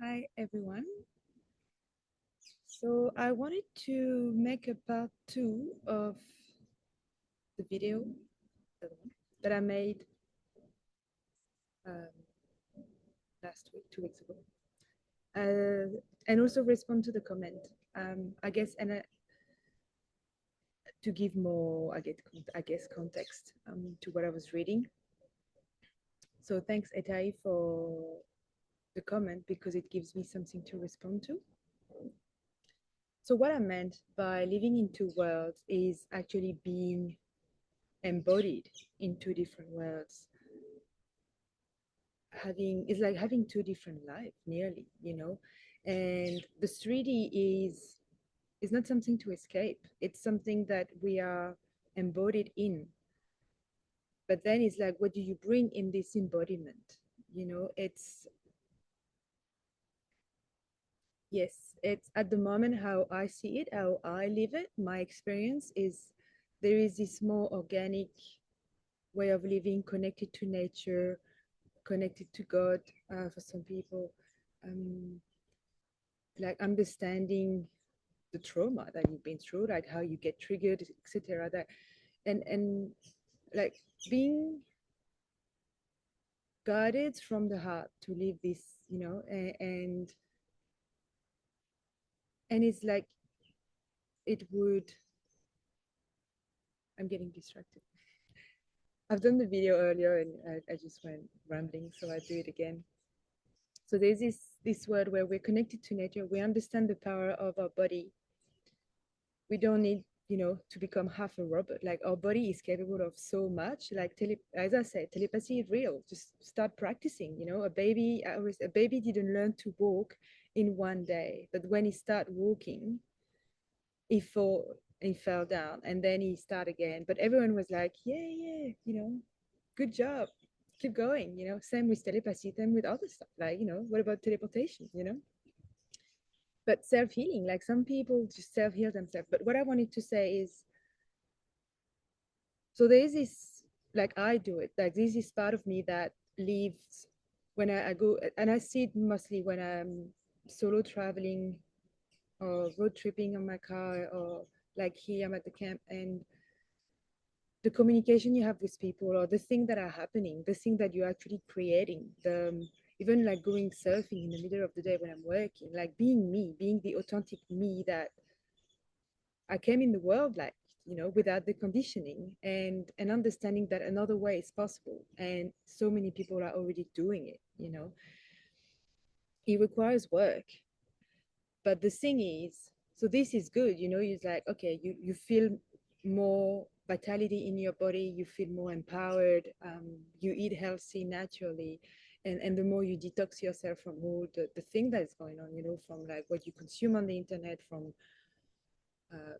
Hi everyone. So I wanted to make a part two of the video that I made um, last week, 2 weeks ago, and also respond to the comment. I guess, and to give more, I guess, context to what I was reading. So thanks, Etai, for the comment because it gives me something to respond to. So what I meant by living in two worlds is actually being embodied in two different worlds. Having It's like having two different lives nearly, and the 3D is not something to escape. It's something that we are embodied in. But then it's like, what do you bring in this embodiment? It's yes, it's at the moment how I see it, how I live it. My experience is there is this more organic way of living, connected to nature, connected to God, for some people, um, like understanding the trauma that you've been through, like how you get triggered, etc. That and like being guided from the heart to live this, and it's like it would. I'm getting distracted. I've done the video earlier and I just went rambling, so I do it again. So there's this word where we're connected to nature. We understand the power of our body. We don't need, to become half a robot. Like our body is capable of so much. Like as I said, telepathy is real. Just start practicing. A baby didn't learn to walk in one day, but when he started walking, he fall he fell down and then he started again. But everyone was like, yeah, good job, keep going. Same with telepathy, same with other stuff. Like, what about teleportation? But self-healing, like some people just self-heal themselves. But what I wanted to say is, so there's this, like I do it, like this is part of me that lives when I go, and I see it mostly when I'm solo traveling or road tripping on my car, or like here I'm at the camp, and the communication you have with people, or the thing that are happening, the thing that you're actually creating, even like going surfing in the middle of the day when I'm working, like being me, being the authentic me that I came in the world, like, without the conditioning, and understanding that another way is possible. And so many people are already doing it, it requires work. But the thing is, so this is good, it's like, okay, you feel more vitality in your body, you feel more empowered, you eat healthy naturally, and the more you detox yourself from all the thing that's going on, from like what you consume on the internet, from uh,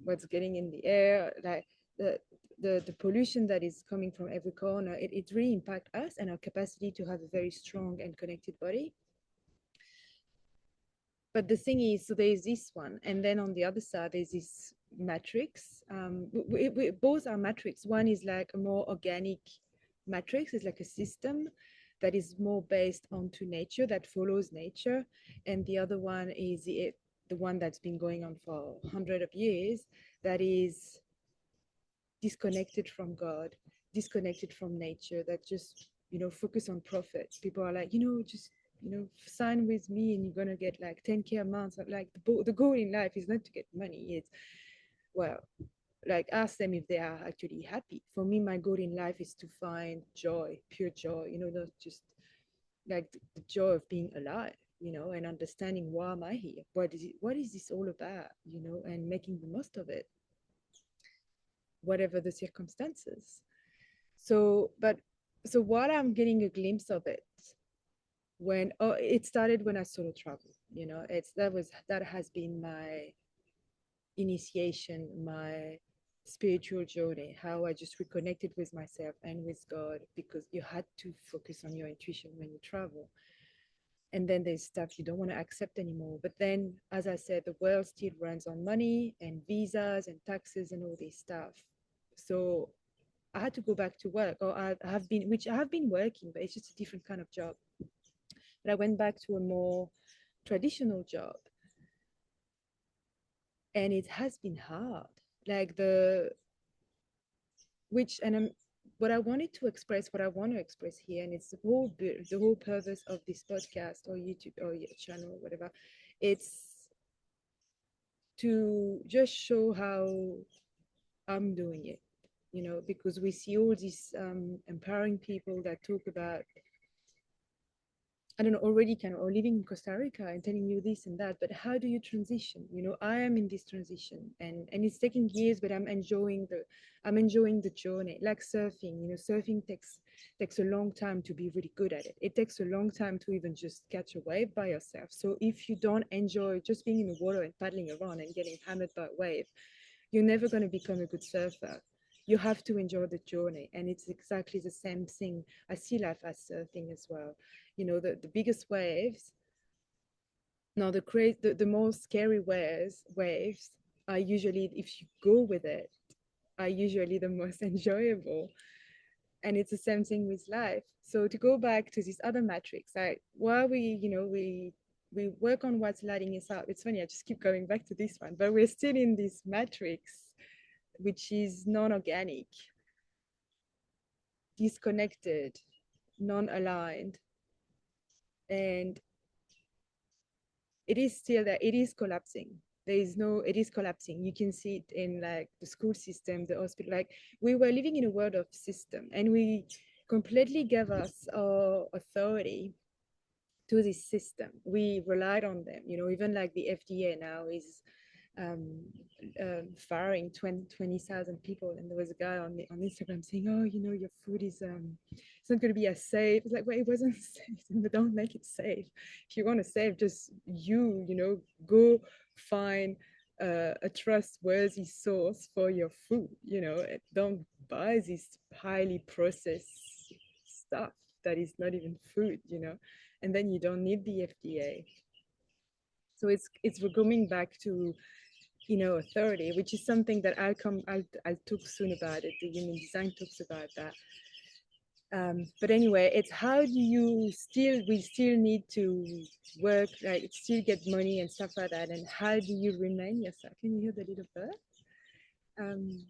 what's getting in the air, like the the pollution that is coming from every corner, it really impacts us and our capacity to have a very strong and connected body. But the thing is, so there's this one, and then on the other side there's this matrix. Both are matrix. One is like a more organic matrix, it's like a system that is more based onto nature, that follows nature, and the other one is the one that's been going on for hundreds of years, that is disconnected from God, disconnected from nature, that just, focus on profit. People are like, just, sign with me and you're going to get like 10K a month. Like the goal in life is not to get money. It's, well, like ask them if they are actually happy. For me, my goal in life is to find joy, pure joy, not just like the joy of being alive, and understanding why am I here? What is this all about? And making the most of it, whatever the circumstances. So while I'm getting a glimpse of it, it started when I solo travel, that has been my initiation, my spiritual journey, how I just reconnected with myself and with God, because you had to focus on your intuition when you travel. And then there's stuff you don't want to accept anymore. But then, as I said, the world still runs on money and visas and taxes and all this stuff. So I had to go back to work, or I have been working, but it's just a different kind of job. but I went back to a more traditional job, and it has been hard. Like the which and I'm what I wanted to express, what I want to express here, and it's the whole purpose of this podcast or YouTube or your channel or whatever. It's to just show how I'm doing it, you know, because we see all these empowering people that talk about, I don't know, already kind of or living in Costa Rica and telling you this and that, but how do you transition? You know, I am in this transition, and it's taking years, but I'm enjoying the journey. Like surfing, you know, surfing takes a long time to be really good at it. It takes a long time to even just catch a wave by yourself. So if you don't enjoy just being in the water and paddling around and getting hammered by a wave, you're never going to become a good surfer. You have to enjoy the journey, and it's exactly the same thing. I see life as surfing as well. You know, the biggest waves, no, the most scary waves are usually, if you go with it, are usually the most enjoyable. And it's the same thing with life. So to go back to this other matrix, like while we work on what's lighting us up. It's funny, I just keep going back to this one, but we're still in this matrix, which is non-organic, disconnected, non-aligned, and it is still there. It is collapsing. It is collapsing. You can see it in like the school system, the hospital. Like we were living in a world of system, and we completely gave us our authority to this system. We relied on them. You know, even like the FDA now is um, firing 20,000 people. And there was a guy on Instagram saying, "Oh, you know, your food is it's not going to be as safe." It's like, well, it wasn't safe, but don't make it safe. If you want to save, just you know, go find a trustworthy source for your food. You know, don't buy this highly processed stuff that is not even food. You know, and then you don't need the FDA. So it's we're coming back to, you know, authority, which is something that I'll talk soon about it. The human design talks about that. But anyway, it's how do you we still need to work, like still get money and stuff like that. And how do you remain yourself? Can you hear the little bird? Um,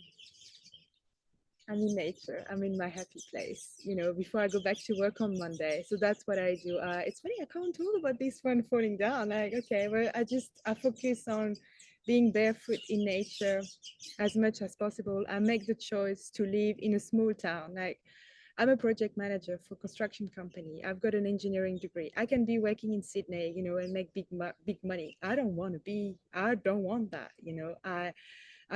I'm in nature. I'm in my happy place, you know, before I go back to work on Monday. So that's what I do. It's funny, I can't talk about this one falling down. Like, okay, well, I focus on being barefoot in nature as much as possible. I make the choice to live in a small town. Like, I'm a project manager for a construction company. I've got an engineering degree. I can be working in Sydney, you know, and make big money. I don't want that, you know. I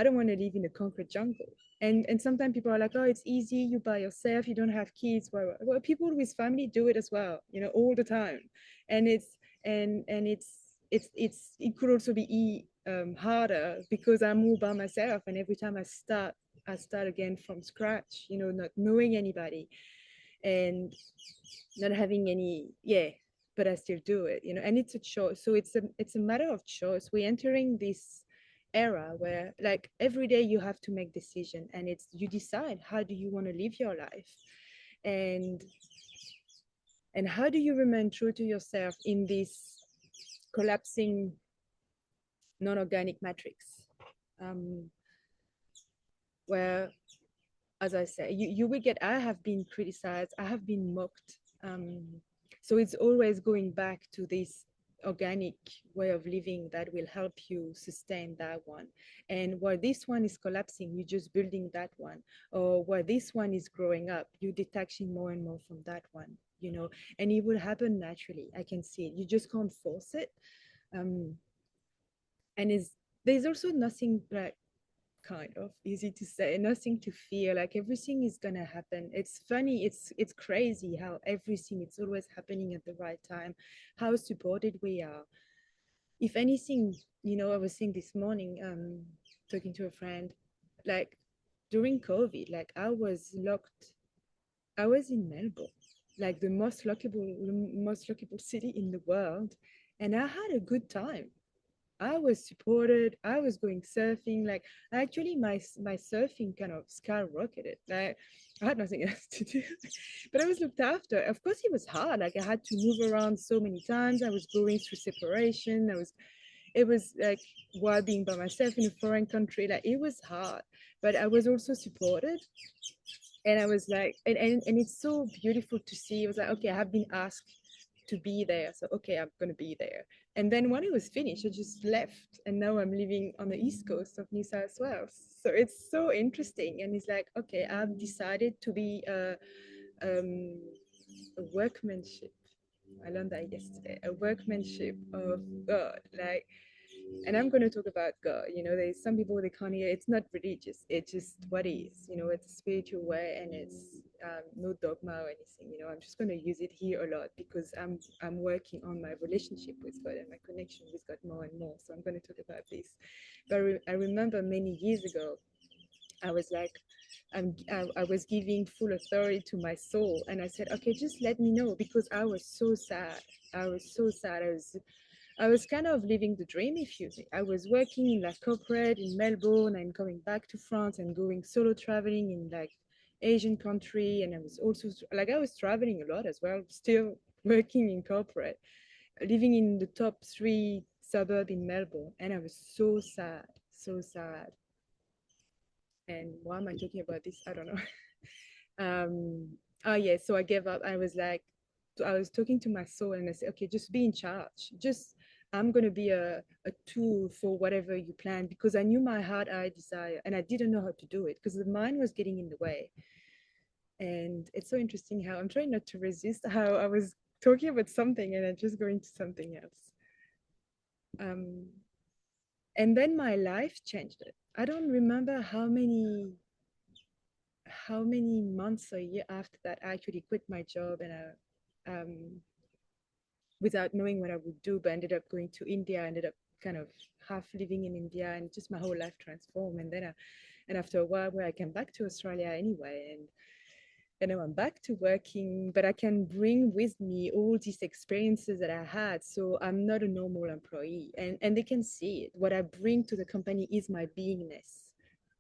don't want to live in a concrete jungle. And sometimes people are like, oh, it's easy, you by yourself, you don't have kids. Well, people with family do it as well, you know, all the time. And it could also be harder because I'm all by myself, and every time I start again from scratch, you know, not knowing anybody and not having any, yeah, but I still do it, you know, and it's a choice. So it's a matter of choice. We're entering this era where like every day you have to make decision, and it's you decide how do you want to live your life, and and how do you remain true to yourself in this collapsing non-organic matrix, um, where, as I say, you will get, I have been criticized, I have been mocked. So it's always going back to this organic way of living that will help you sustain that one. And while this one is collapsing, you're just building that one. Or while this one is growing up, you're detaching more and more from that one, you know, and it will happen naturally. I can see it. You just can't force it. Um, and there's also nothing like kind of easy to say, nothing to fear, like everything is gonna happen. It's funny, it's crazy how everything, it's always happening at the right time, how supported we are. If anything, you know, I was saying this morning, talking to a friend, like during COVID, like I was in Melbourne, like the most lockable city in the world, and I had a good time. I was supported. I was going surfing. Like actually, my surfing kind of skyrocketed. Like I had nothing else to do, but I was looked after. Of course, it was hard. Like I had to move around so many times. I was going through separation. It was like while being by myself in a foreign country, like it was hard, but I was also supported. And I was like, and it's so beautiful to see. It was like, okay, I have been asked to be there. So, okay, I'm going to be there. And then when it was finished, I just left. And now I'm living on the East Coast of New South Wales. So it's so interesting. And it's like, okay, I've decided to be a workmanship. I learned that yesterday. A workmanship of God. Like, and I'm going to talk about God. You know, there's some people they can't hear. It's not religious. It's just what is. You know, it's a spiritual way, and it's no dogma or anything. You know, I'm just going to use it here a lot because I'm working on my relationship with God and my connection with God more and more. So I'm going to talk about this. But I remember many years ago, I was like, I was giving full authority to my soul, and I said, okay, just let me know because I was so sad. I was so sad. I was kind of living the dream, if you think. I was working in like corporate in Melbourne and coming back to France and going solo traveling in like Asian country. And I was also like, I was traveling a lot as well, still working in corporate, living in the top 3 suburb in Melbourne. And I was so sad, so sad. And why am I talking about this? I don't know. Oh yeah, so I gave up. I was like, I was talking to my soul and I said, okay, just be in charge. Just I'm gonna be a tool for whatever you plan because I knew my heart I desire and I didn't know how to do it because the mind was getting in the way. And it's so interesting how I'm trying not to resist how I was talking about something and I just go into something else. Um, and then my life changed. I don't remember how many months or a year after that I actually quit my job and without knowing what I would do, but ended up going to India, ended up kind of half living in India and just my whole life transformed. And then and after a while where I came back to Australia anyway and now I'm back to working, but I can bring with me all these experiences that I had. So I'm not a normal employee, and they can see it. What I bring to the company is my beingness.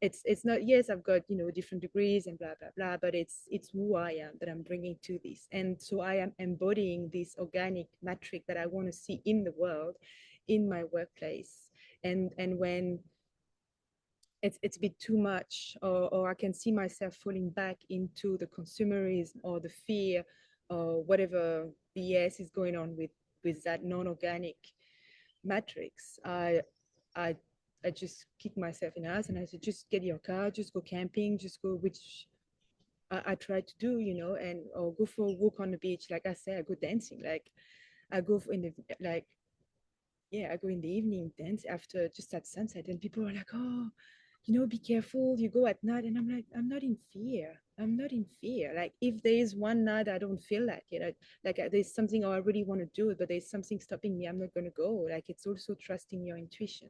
It's not, yes, I've got, different degrees and blah blah blah, but it's who I am that I'm bringing to this, and so I am embodying this organic metric that I want to see in the world, in my workplace, and when it's a bit too much, or I can see myself falling back into the consumerism or the fear or whatever BS is going on with that non-organic matrix. I I just kick myself in the ass and I said, just get your car, just go camping, just go, which I try to do, and or go for a walk on the beach. Like I say, I go dancing. Like I go in the like yeah, I go in the evening dance after just at sunset, and people are like, oh, be careful, you go at night. And I'm like, I'm not in fear. I'm not in fear. Like, if there is one night I don't feel like it, there's something, oh, I really want to do it, but there's something stopping me, I'm not going to go. Like, it's also trusting your intuition.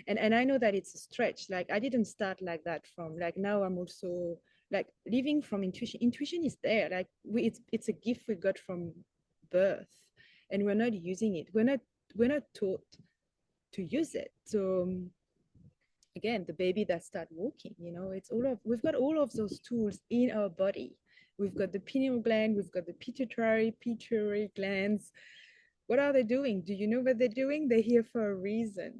And I know that it's a stretch. Like, I didn't start like that from, like, now I'm also like living from intuition. Intuition is there. Like, it's a gift we got from birth, and we're not using it. We're not taught to use it. So again, the baby that start walking, it's we've got all of those tools in our body. We've got the pineal gland, we've got the pituitary glands. What are they doing? Do you know what they're doing? They're here for a reason.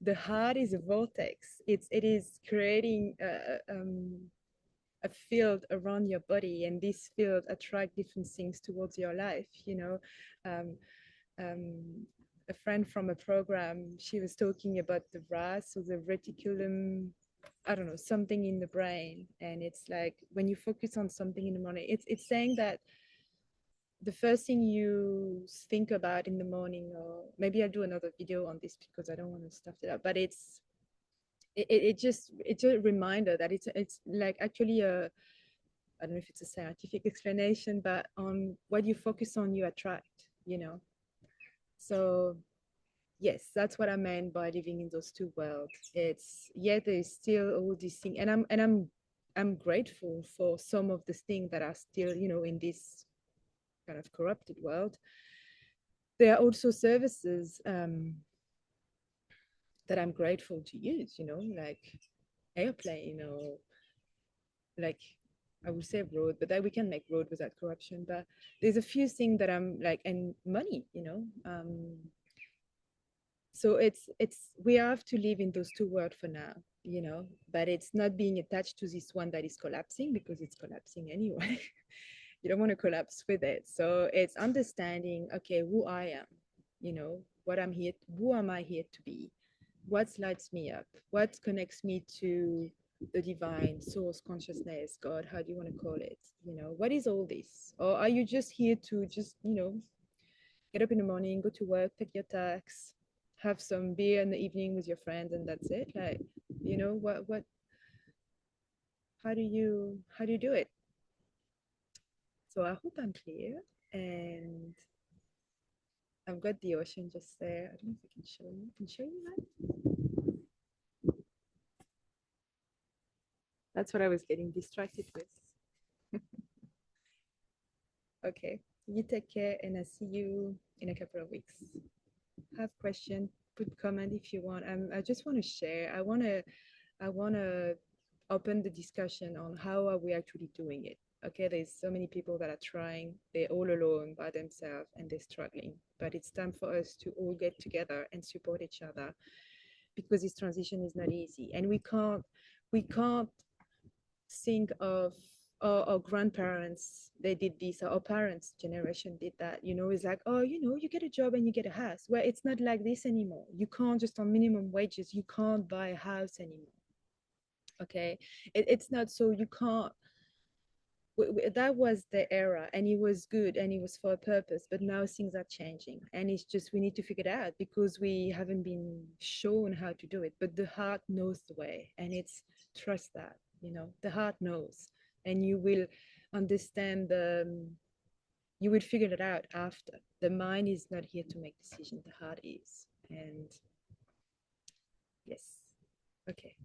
The heart is a vortex. It is creating a field around your body, and this field attract different things towards your life. Um, um, a friend from a program, she was talking about the RAS, or the reticulum, I don't know, something in the brain. And it's like when you focus on something in the morning, it's saying that the first thing you think about in the morning, or maybe I'll do another video on this because I don't want to stuff it up, but it's a reminder that it's like actually I don't know if it's a scientific explanation, but on what you focus on, you attract. So yes, that's what I meant by living in those two worlds. There's still all these things, and I'm grateful for some of the things that are still, in this kind of corrupted world. There are also services that I'm grateful to use, like airplane, or like I would say road, but that we can make road without corruption. But there's a few things that I'm like, and money, you know. So it's we have to live in those two worlds for now, you know. But it's not being attached to this one that is collapsing because it's collapsing anyway. You don't want to collapse with it. So it's understanding, okay, who I am, you know, what I'm here, who am I here to be? What lights me up? What connects me to the divine source consciousness, God, how do you want to call it? You know, what is all this? Or are you just here to just, you know, get up in the morning, go to work, take your tax, have some beer in the evening with your friends, and that's it? Like, you know, what, how do you do it? So I hope I'm clear. And I've got the ocean just there. I don't know if I can show you. I can show you that. That's what I was getting distracted with. Okay. You take care and I'll see you in a couple of weeks. Have question, put comment if you want. I just want to share. I wanna open the discussion on how are we actually doing it. Okay, there's so many people that are trying, they're all alone by themselves and they're struggling. But it's time for us to all get together and support each other because this transition is not easy. And we can't think of our grandparents, they did this, or our parents generation did that, you know. It's like, oh, you know, you get a job and you get a house. Well, it's not like this anymore. You can't just on minimum wages, you can't buy a house anymore. Okay, it's not so. You can't, that was the era and it was good and it was for a purpose, but now things are changing and it's just we need to figure it out because we haven't been shown how to do it. But the heart knows the way, and it's trust that, you know, the heart knows, and you will understand the you will figure it out after. The mind is not here to make decisions, the heart is. And yes, okay.